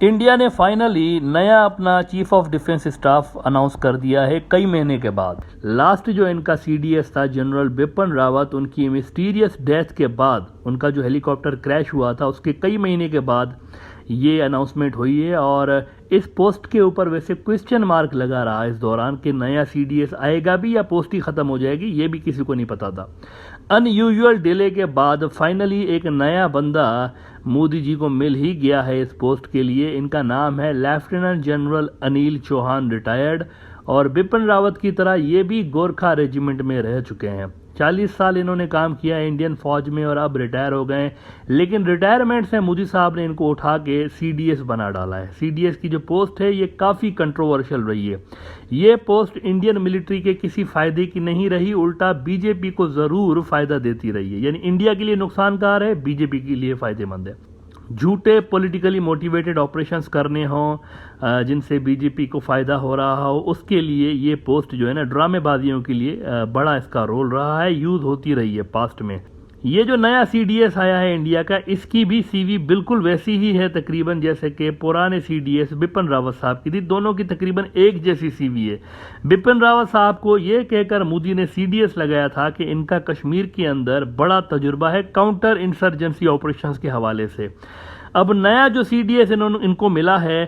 India ने finally नया अपना chief of defence staff announce कर दिया है कई महीने के बाद। लास्ट जो इनका सीडीएस था जनरल बिपिन रावत, उनकी मिस्टीरियस डेथ के बाद, उनका जो हेलीकॉप्टर क्रैश हुआ था उसके कई महीने के बाद ये अनाउंसमेंट हुई है। और इस पोस्ट के ऊपर वैसे क्वेश्चन मार्क लगा रहा इस दौरान कि नया सीडीएस आएगा भी या पोस्ट ही खत्म हो जाएगी, ये भी किसी को नहीं पता था। अनयूजुअल डिले के बाद फाइनली एक नया बंदा मोदी जी को मिल ही गया है इस पोस्ट के लिए। इनका नाम है lieutenant general Anil Chauhan, retired. और बिपिन रावत की तरह ये भी गोरखा रेजिमेंट में रह चुके हैं। 40 साल इन्होंने काम किया है इंडियन फौज में और अब रिटायर हो गए। लेकिन रिटायरमेंट से मोदी साहब ने इनको उठा के सीडीएस बना डाला है। सीडीएस की जो पोस्ट है ये काफ़ी कंट्रोवर्शियल रही है। ये पोस्ट इंडियन मिलिट्री के किसी फायदे की नहीं रही, उल्टा बीजेपी को ज़रूर फायदा देती रही है। यानी इंडिया के लिए नुकसानकार है, बीजेपी के लिए फायदेमंद है। झूठे पॉलिटिकली मोटिवेटेड ऑपरेशंस करने हों जिनसे बीजेपी को फ़ायदा हो रहा हो, उसके लिए ये पोस्ट जो है ना, ड्रामेबाजियों के लिए बड़ा इसका रोल रहा है, यूज़ होती रही है पास्ट में। ये जो नया सीडीएस आया है इंडिया का, इसकी भी सीवी बिल्कुल वैसी ही है तकरीबन जैसे कि पुराने सीडीएस बिपिन रावत साहब की थी। दोनों की तकरीबन एक जैसी सीवी है। बिपिन रावत साहब को ये कहकर मोदी ने सीडीएस लगाया था कि इनका कश्मीर के अंदर बड़ा तजुर्बा है काउंटर इंसर्जेंसी ऑपरेशंस के हवाले से। अब नया जो सीडीएस इनको मिला है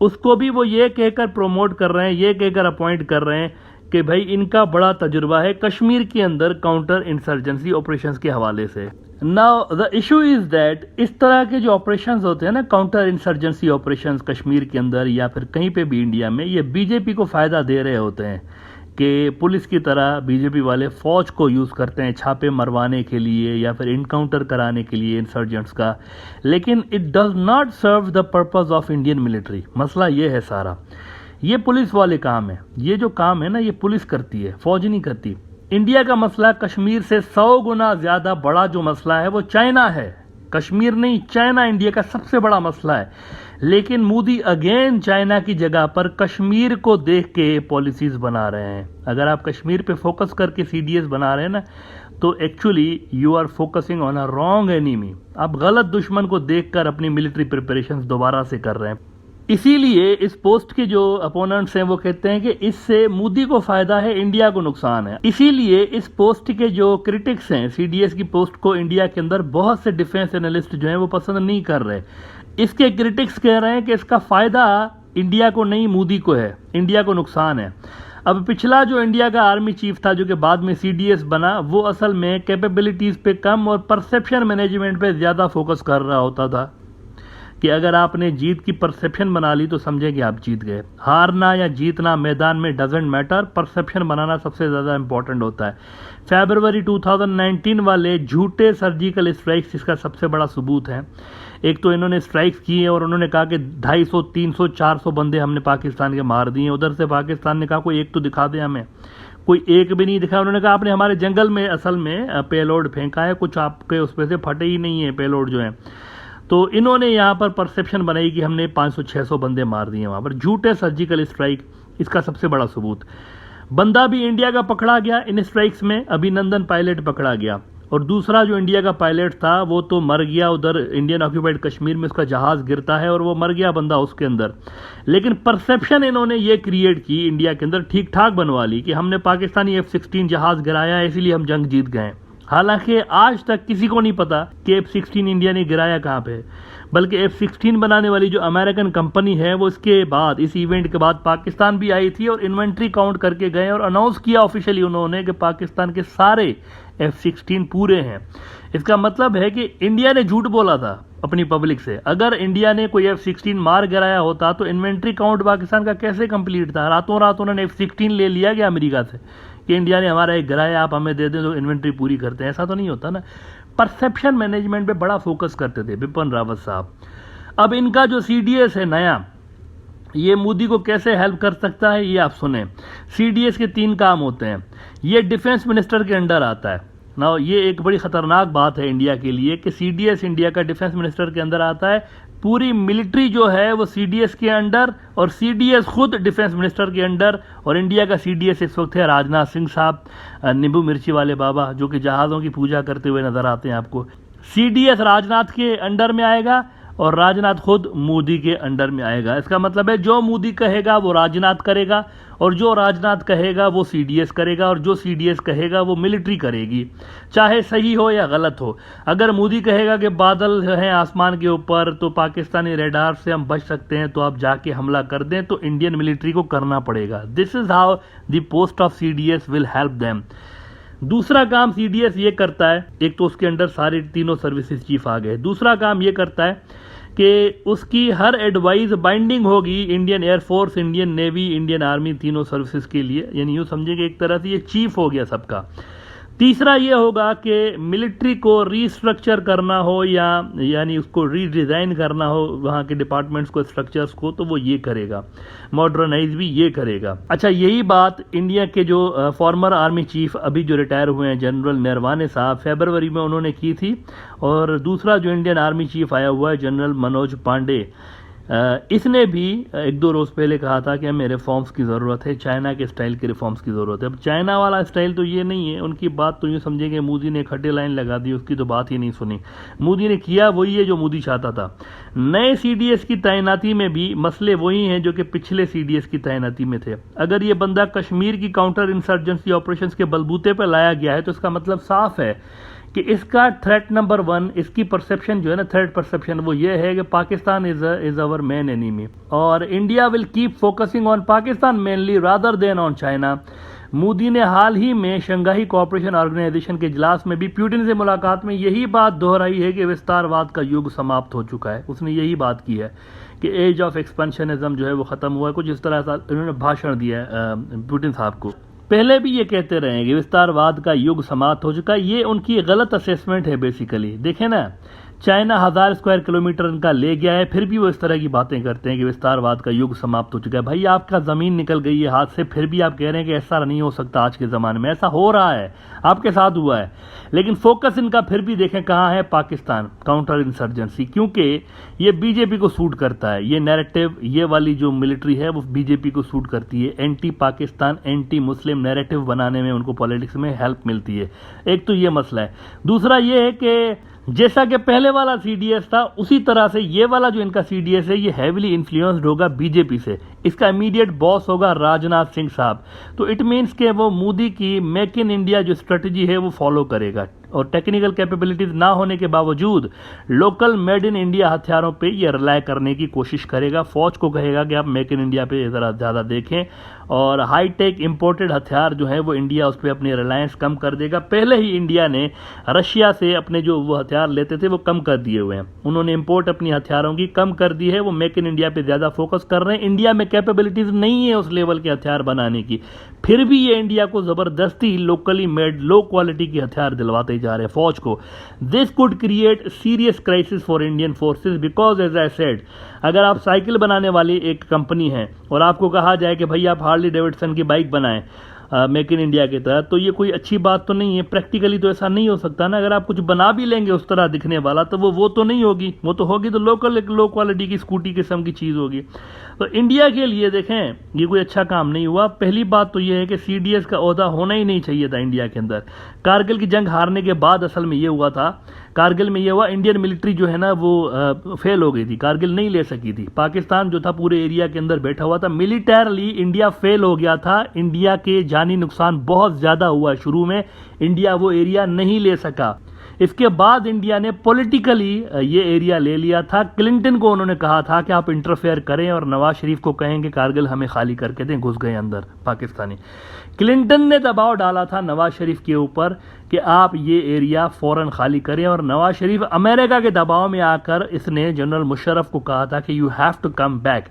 उसको भी वो ये कहकर प्रमोट कर रहे हैं, ये कहकर अपॉइंट कर रहे हैं कि भाई इनका बड़ा तजुर्बा है कश्मीर के अंदर काउंटर इंसर्जेंसी ऑपरेशंस के हवाले से। Now the issue is that इस तरह के जो ऑपरेशंस होते हैं ना, काउंटर इंसर्जेंसी ऑपरेशंस कश्मीर के अंदर या फिर कहीं पे भी इंडिया में, ये बीजेपी को फायदा दे रहे होते हैं कि पुलिस की तरह बीजेपी वाले फौज को यूज़ करते हैं छापे मरवाने के लिए या फिर इनकाउंटर कराने के लिए इंसर्जेंट्स का। लेकिन it does not serve the purpose of Indian military. मसला ये है सारा, ये पुलिस वाले काम है। ये जो काम है ना, ये पुलिस करती है, फौज नहीं करती। इंडिया का मसला कश्मीर से 100 गुना ज़्यादा बड़ा जो मसला है वो चाइना है। कश्मीर नहीं, चाइना इंडिया का सबसे बड़ा मसला है। लेकिन मोदी अगेन चाइना की जगह पर कश्मीर को देख के पॉलिसीज बना रहे हैं। अगर आप कश्मीर पे फोकस करके सीडीएस बना रहे हैं ना, तो actually you are focusing on a wrong enemy. आप गलत दुश्मन को देखकर अपनी मिलिट्री प्रिपरेशंस दोबारा से कर रहे हैं। इसीलिए इस पोस्ट के जो अपोनेंट्स हैं वो कहते हैं कि इससे मोदी को फायदा है, इंडिया को नुकसान है। इसीलिए इस पोस्ट के जो क्रिटिक्स हैं, सीडीएस की पोस्ट को इंडिया के अंदर बहुत से डिफेंस एनालिस्ट जो हैं वो पसंद नहीं कर रहे। इसके क्रिटिक्स कह रहे हैं कि इसका फायदा इंडिया को नहीं, मोदी को है, इंडिया को नुकसान है। अब पिछला जो इंडिया का आर्मी चीफ था जो कि बाद में सीडीएस बना, वो असल में कैपेबिलिटीज पे कम और परसेप्शन मैनेजमेंट पे ज्यादा फोकस कर रहा होता था कि अगर आपने जीत की परसेप्शन बना ली तो समझे कि आप जीत गए। हारना या जीतना मैदान में डजेंट मैटर, परसेप्शन बनाना सबसे ज़्यादा इंपॉर्टेंट होता है। फरवरी 2019 वाले झूठे सर्जिकल स्ट्राइक्स इसका सबसे बड़ा सबूत है। एक तो इन्होंने स्ट्राइक्स किए और उन्होंने कहा कि 250, 300, 400 बंदे हमने पाकिस्तान के मार दिए। उधर से पाकिस्तान ने कहा कोई एक तो दिखा दे हमें, कोई एक भी नहीं दिखा। उन्होंने कहा आपने हमारे जंगल में असल में पेलोड फेंका है, कुछ आपके उस पर से फटे ही नहीं है पेलोड जो है। तो इन्होंने यहाँ पर परसेप्शन बनाई कि हमने 500-600 बंदे मार दिए वहाँ पर। झूठे सर्जिकल स्ट्राइक इसका सबसे बड़ा सबूत। बंदा भी इंडिया का पकड़ा गया इन स्ट्राइक्स में, अभिनंदन पायलट पकड़ा गया। और दूसरा जो इंडिया का पायलट था वो तो मर गया उधर इंडियन ऑक्यूपाइड कश्मीर में, उसका जहाज़ गिरता है और वो मर गया बंदा उसके अंदर। लेकिन परसेप्शन इन्होंने ये क्रिएट की इंडिया के अंदर, ठीक ठाक बनवा ली कि हमने पाकिस्तानी F-16 जहाज़ गिराया है इसीलिए हम जंग जीत गए। हालांकि आज तक किसी को नहीं पता कि F-16 इंडिया ने गिराया कहाँ पे, बल्कि F-16 बनाने वाली जो अमेरिकन कंपनी है वो इसके बाद, इस इवेंट के बाद पाकिस्तान भी आई थी और इन्वेंट्री काउंट करके गए और अनाउंस किया ऑफिशियली उन्होंने कि पाकिस्तान के सारे F-16 पूरे हैं। इसका मतलब है कि इंडिया ने झूठ बोला था अपनी पब्लिक से। अगर इंडिया ने कोई F-16 मार गिराया होता तो इन्वेंट्री काउंट पाकिस्तान का कैसे कंप्लीट था? रातों रात उन्होंने F-16 ले लिया गया अमेरिका से कि इंडिया ने हमारा एक गिराया, आप हमें दे दें तो इन्वेंट्री पूरी करते हैं। ऐसा तो नहीं होता ना। परसेप्शन मैनेजमेंट पे बड़ा फोकस करते थे बिपिन रावत साहब। अब इनका जो सीडीएस है नया, ये मोदी को कैसे हेल्प कर सकता है ये आप सुने। सीडीएस के 3 काम होते हैं। ये डिफेंस मिनिस्टर के अंडर आता है ना। ये एक बड़ी खतरनाक बात है इंडिया के लिए कि सीडीएस इंडिया का डिफेंस मिनिस्टर के अंदर आता है। पूरी मिलिट्री जो है वो सीडीएस के अंडर और सीडीएस खुद डिफेंस मिनिस्टर के अंडर। और इंडिया का सीडीएस इस वक्त है राजनाथ सिंह साहब, नींबू मिर्ची वाले बाबा जो कि जहाज़ों की पूजा करते हुए नजर आते हैं आपको। सीडीएस राजनाथ के अंडर में आएगा और राजनाथ खुद मोदी के अंडर में आएगा। इसका मतलब है जो मोदी कहेगा वो राजनाथ करेगा, और जो राजनाथ कहेगा वो सीडीएस करेगा, और जो सीडीएस कहेगा वो मिलिट्री करेगी, चाहे सही हो या गलत हो। अगर मोदी कहेगा कि बादल हैं आसमान के ऊपर तो पाकिस्तानी रेडार से हम बच सकते हैं, तो आप जाके हमला कर दें, तो इंडियन मिलिट्री को करना पड़ेगा। This is how the post of CDS will help them. दूसरा काम सीडीएस ये करता है, एक तो उसके अंडर सारे तीनों सर्विसेज चीफ आ गए, दूसरा काम ये करता है कि उसकी हर एडवाइस बाइंडिंग होगी Indian air force, Indian navy, Indian army, तीनों सर्विसेज के लिए। यानी यूँ समझिए एक तरह से ये चीफ हो गया सबका। तीसरा ये होगा कि मिलिट्री को रीस्ट्रक्चर करना हो यानी उसको रीडिज़ाइन करना हो वहाँ के डिपार्टमेंट्स को, स्ट्रक्चर्स को, तो वो ये करेगा, मॉडर्नाइज भी ये करेगा। अच्छा, यही बात इंडिया के जो फॉर्मर आर्मी चीफ अभी जो रिटायर हुए हैं जनरल नरवाने साहब, फरवरी में उन्होंने की थी। और दूसरा जो इंडियन आर्मी चीफ आया हुआ है जनरल मनोज पांडे, इसने भी एक दो रोज़ पहले कहा था कि हमें रिफॉर्म्स की ज़रूरत है, चाइना के स्टाइल के रिफॉर्म्स की ज़रूरत है। अब चाइना वाला स्टाइल तो ये नहीं है, उनकी बात तो यूँ समझेंगे मोदी ने खट्टे लाइन लगा दी, उसकी तो बात ही नहीं सुनी। मोदी ने किया वही है जो मोदी चाहता था। नए सीडीएस की तैनाती में भी मसले वही हैं जो कि पिछले सीडीएस की तैनाती में थे। अगर ये बंदा कश्मीर की काउंटर इंसर्जेंसी ऑपरेशंस के बलबूते पर लाया गया है तो इसका मतलब साफ है कि इसका थ्रेट नंबर 1, इसकी परसेप्शन जो है ना, थ्रेट परसेप्शन, वो ये है कि Pakistan is our main enemy, और India will keep focusing on Pakistan mainly rather than on China. Modi ने हाल ही में शंघाई कोऑपरेशन ऑर्गेनाइजेशन के इजलास में भी पुतिन से मुलाकात में यही बात दोहराई है कि विस्तारवाद का युग समाप्त हो चुका है। उसने यही बात की है कि एज ऑफ एक्सपेंशनिज्म जो है वो ख़त्म हुआ है, कुछ इस तरह से उन्होंने भाषण दिया है पुतिन साहब को। पहले भी ये कहते रहे कि विस्तारवाद का युग समाप्त हो चुका है, ये उनकी गलत असेसमेंट है बेसिकली। देखें ना, चाइना 1000 स्क्वायर किलोमीटर इनका ले गया है, फिर भी वो इस तरह की बातें करते हैं कि विस्तारवाद का युग समाप्त हो चुका है। भाई आपका ज़मीन निकल गई है हाथ से, फिर भी आप कह रहे हैं कि ऐसा नहीं हो सकता आज के ज़माने में। ऐसा हो रहा है, आपके साथ हुआ है, लेकिन फोकस इनका फिर भी देखें कहाँ है, पाकिस्तान, काउंटर इंसर्जेंसी, क्योंकि ये बीजेपी को सूट करता है। ये नैरेटिव, ये वाली जो मिलिट्री है वो बीजेपी को सूट करती है। Anti Pakistan, anti Muslim narrative बनाने में उनको पॉलिटिक्स में हेल्प मिलती है। एक तो ये मसला है। दूसरा ये है कि जैसा कि पहले वाला सीडीएस था, उसी तरह से ये वाला जो इनका सीडीएस है ये हैविली इन्फ्लुएंस्ड होगा बीजेपी से। इसका इमीडिएट बॉस होगा राजनाथ सिंह साहब। तो इट मीन्स कि वो मोदी की मेक इन इंडिया जो स्ट्रेटजी है वो फॉलो करेगा, और टेक्निकल कैपेबिलिटीज ना होने के बावजूद लोकल मेड इन इंडिया हथियारों पे ये रिलाय करने की कोशिश करेगा। फौज को कहेगा कि आप मेक इन इंडिया पे ज़रा ज़्यादा देखें, और हाई टेक इंपोर्टेड हथियार जो है वो इंडिया उस पर अपनी रिलायंस कम कर देगा। पहले ही इंडिया ने रशिया से अपने जो वो हथियार लेते थे वो कम कर दिए हुए हैं, उन्होंने इंपोर्ट अपनी हथियारों की कम कर दी है, वो मेक इन इंडिया पे ज़्यादा फोकस कर रहे हैं। इंडिया में कैपेबिलिटीज़ नहीं है उस लेवल के हथियार बनाने की, फिर भी ये इंडिया को ज़बरदस्ती लोकली मेड लो क्वालिटी के हथियार दिलवाते जा रहे हैं फौज को। This could create serious crisis for Indian forces, because as I said, अगर आप साइकिल बनाने वाली एक कंपनी है और आपको कहा जाए कि भाई आप हार्ली डेविडसन की बाइक बनाएं मेक इन इंडिया के तहत, तो ये कोई अच्छी बात तो नहीं है। प्रैक्टिकली तो ऐसा नहीं हो सकता ना। अगर आप कुछ बना भी लेंगे उस तरह दिखने वाला, तो वो तो नहीं होगी, वो तो होगी तो लोकल एक लो क्वालिटी की स्कूटी किस्म की चीज़ होगी। तो इंडिया के लिए देखें ये कोई अच्छा काम नहीं हुआ। पहली बात तो ये है कि सीडीएस का ओहदा होना ही नहीं चाहिए था इंडिया के अंदर। कारगिल की जंग हारने के बाद असल में ये हुआ था, कारगिल में ये हुआ, इंडियन मिलिट्री जो है ना वो फेल हो गई थी, कारगिल नहीं ले सकी थी। पाकिस्तान जो था पूरे एरिया के अंदर बैठा हुआ था, मिलिटरली इंडिया फेल हो गया था। इंडिया के जानी नुकसान बहुत ज़्यादा हुआ शुरू में, इंडिया वो एरिया नहीं ले सका। इसके बाद इंडिया ने पॉलिटिकली ये एरिया ले लिया था। क्लिंटन को उन्होंने कहा था कि आप इंटरफेयर करें और नवाज शरीफ को कहें कि कारगिल हमें खाली करके दें, घुस गए अंदर पाकिस्तानी। क्लिंटन ने दबाव डाला था नवाज शरीफ के ऊपर कि आप ये एरिया फ़ौरन खाली करें, और नवाज शरीफ अमेरिका के दबाव में आकर इसने जनरल मुशर्रफ को कहा था कि you have to come back.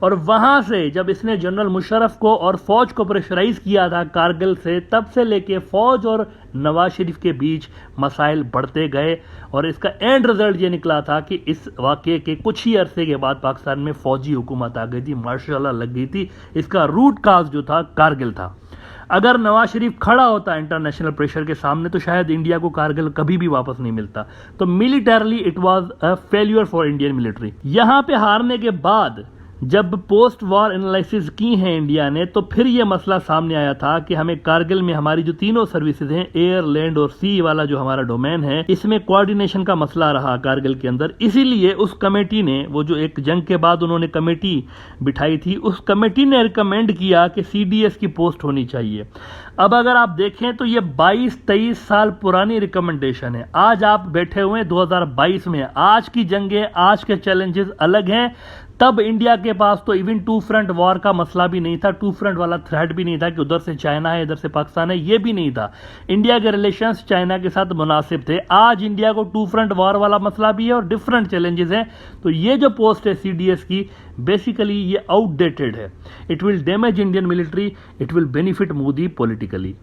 और वहाँ से जब इसने जनरल मुशर्रफ को और फौज को प्रेशराइज किया था कारगिल से, तब से लेके फौज और नवाज शरीफ के बीच मसाइल बढ़ते गए, और इसका एंड रिजल्ट ये निकला था कि इस वाक़े के कुछ ही अरसे के बाद पाकिस्तान में फौजी हुकूमत आ गई थी, मार्शल लॉ लग गई थी। इसका रूट काज जो था कारगिल था। अगर नवाज शरीफ खड़ा होता इंटरनेशनल प्रेशर के सामने तो शायद इंडिया को कारगिल कभी भी वापस नहीं मिलता। तो militarily it was a failure for Indian military. यहाँ पे हारने के बाद जब पोस्ट वॉर एनालिसिस की है इंडिया ने, तो फिर यह मसला सामने आया था कि हमें कारगिल में हमारी जो तीनों सर्विसेज हैं, एयर, लैंड और सी वाला जो हमारा डोमेन है, इसमें कोऑर्डिनेशन का मसला रहा कारगिल के अंदर। इसीलिए उस कमेटी ने, वो जो एक जंग के बाद उन्होंने कमेटी बिठाई थी, उस कमेटी ने रिकमेंड किया कि सीडीएस की पोस्ट होनी चाहिए। अब अगर आप देखें तो ये 22-23 साल पुरानी रिकमेंडेशन है। आज आप बैठे हुए हैं 2022 में, आज की जंगें, आज के चैलेंजेस अलग हैं। तब इंडिया के पास तो इवन टू फ्रंट वॉर का मसला भी नहीं था, टू फ्रंट वाला थ्रेट भी नहीं था कि उधर से चाइना है, इधर से पाकिस्तान है, ये भी नहीं था। इंडिया के रिलेशंस चाइना के साथ मुनासिब थे। आज इंडिया को टू फ्रंट वॉर वाला मसला भी है और डिफरेंट चैलेंजेस हैं। तो ये जो पोस्ट है सीडीएस की, बेसिकली ये आउटडेटेड है। It will damage Indian military, it will benefit Modi politically.